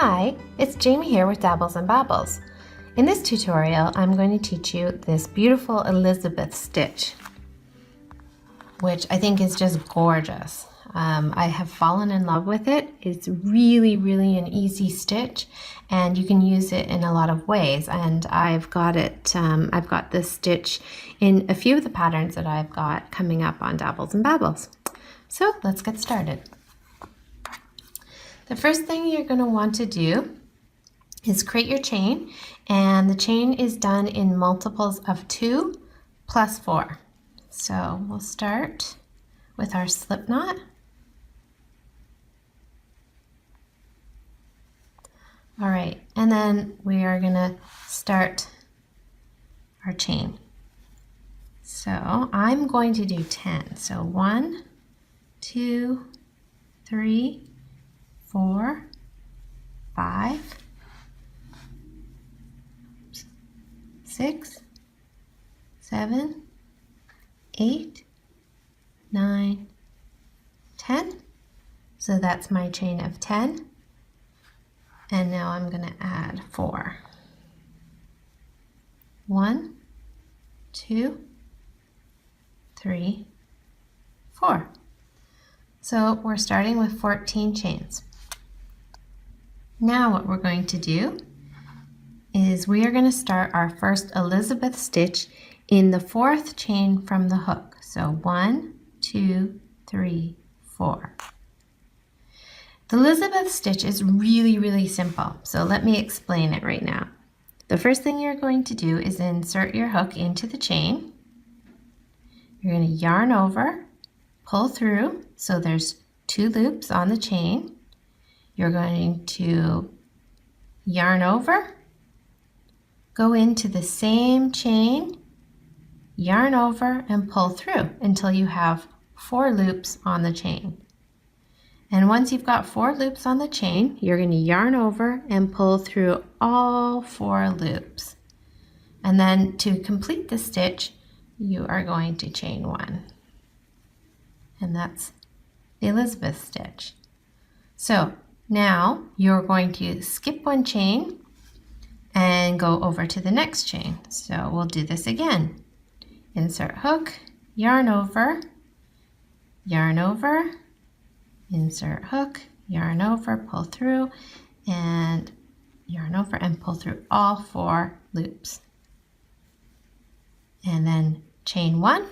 Hi, it's Jamie here with Dabbles and Babbles. In this tutorial, I'm going to teach you this beautiful Elizabeth stitch, which I think is just gorgeous. I have fallen in love with it. It's really an easy stitch, and you can use it in a lot of ways. And I've got this stitch in a few of the patterns that I've got coming up on Dabbles and Babbles. So let's get started. The first thing you're going to want to do is create your chain, and the chain is done in multiples of 2 plus 4. So we'll start with our slip knot. All right, and then we are going to start our chain. So I'm going to do 10. So 1, 2, 3, 4, 5, 6, 7, 8, 9, 10. So that's my chain of 10. And now I'm going to add 4. 1, 2, 3, 4. So we're starting with 14 chains. Now what we're going to do is we are going to start our first Elizabeth stitch in the 4th chain from the hook. So 1, 2, 3, 4. The Elizabeth stitch is really simple, so let me explain it right now. The first thing you're going to do is insert your hook into the chain. You're going to yarn over, pull through, so there's 2 loops on the chain. You're going to yarn over, go into the same chain, yarn over, and pull through until you have 4 loops on the chain. And once you've got 4 loops on the chain, you're going to yarn over and pull through all 4 loops. And then to complete the stitch, you are going to chain 1. And that's the Elizabeth stitch. So now you're going to skip 1 chain and go over to the next chain. So we'll do this again. Insert hook, yarn over, insert hook, yarn over, pull through, and yarn over and pull through all 4 loops. And then chain 1,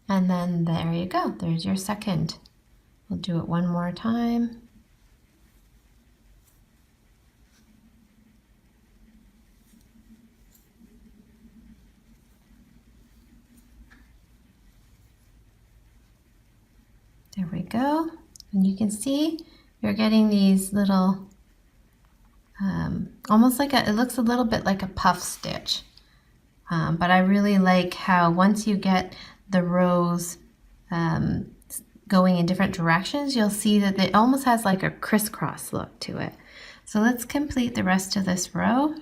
and then there you go. There's your second. We'll do it one more time. There we go. And you can see you're getting these little, almost like it looks a little bit like a puff stitch. But I really like how once you get the rows going in different directions, you'll see that it almost has like a crisscross look to it. So let's complete the rest of this row.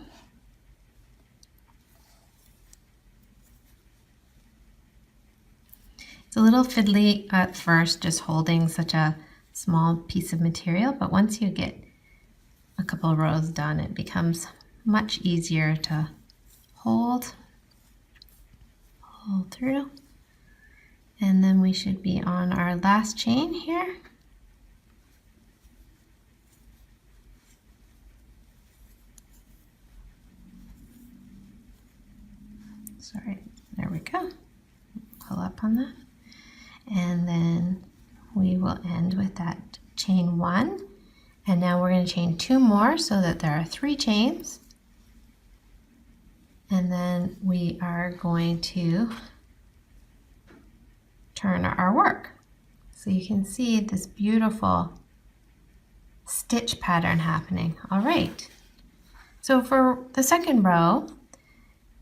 It's a little fiddly at first, just holding such a small piece of material, but once you get a couple of rows done, it becomes much easier to hold, pull through, and then we should be on our last chain here. Sorry, there we go. Pull up on that. And then we will end with that chain 1. And now we're going to chain 2 more so that there are 3 chains. And then we are going to turn our work. So you can see this beautiful stitch pattern happening. All right. So for the second row,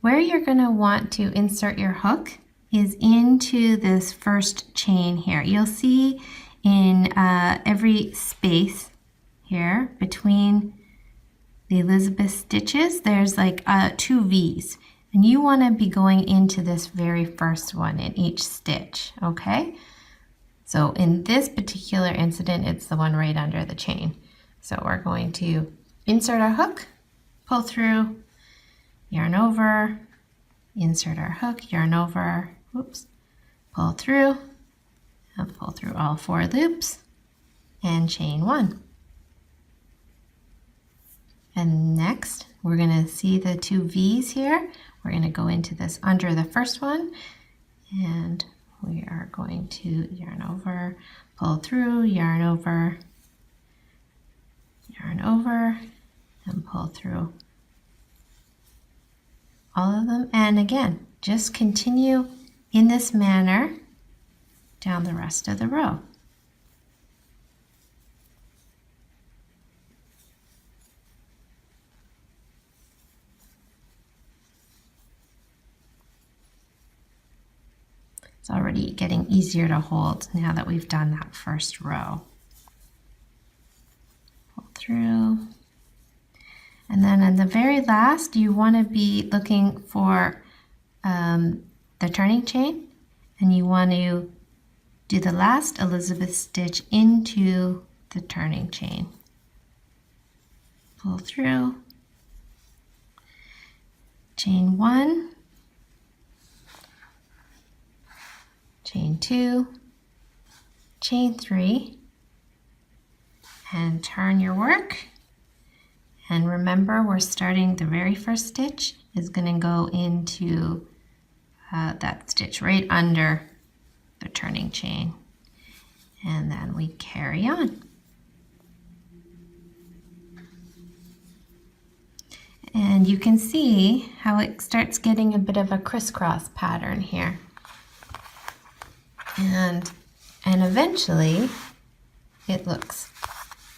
where you're going to want to insert your hook is into this first chain here. You'll see in every space here between the Elizabeth stitches, there's like 2 V's, and you want to be going into this very first one in each stitch, okay? So in this particular incident, it's the one right under the chain. So we're going to insert our hook, pull through, yarn over, insert our hook, yarn over, whoops, pull through, and pull through all 4 loops, and chain 1. And next, we're going to see the 2 V's here. We're going to go into this under the first one, and we are going to yarn over, pull through, yarn over, and pull through all of them. And again, just continue in this manner down the rest of the row. It's already getting easier to hold now that we've done that first row. Pull through. And then in the very last, you want to be looking for the turning chain, and you want to do the last Elizabeth stitch into the turning chain. Pull through, chain 1, chain 2, chain 3, and turn your work. And remember, we're starting the very first stitch is going to go into that stitch right under the turning chain. And then we carry on. And you can see how it starts getting a bit of a crisscross pattern here. And eventually it looks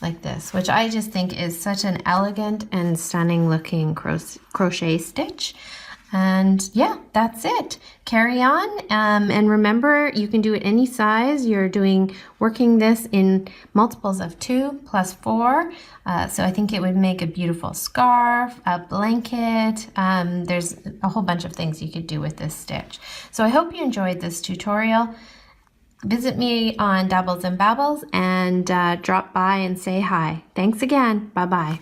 like this, which I just think is such an elegant and stunning looking crochet stitch. And yeah, that's it. Carry on, and remember, you can do it any size. You're working this in multiples of 2 plus 4. So I think it would make a beautiful scarf, a blanket. There's a whole bunch of things you could do with this stitch. So I hope you enjoyed this tutorial. Visit me on Dabbles and Babbles and drop by and say hi. Thanks again. Bye-bye.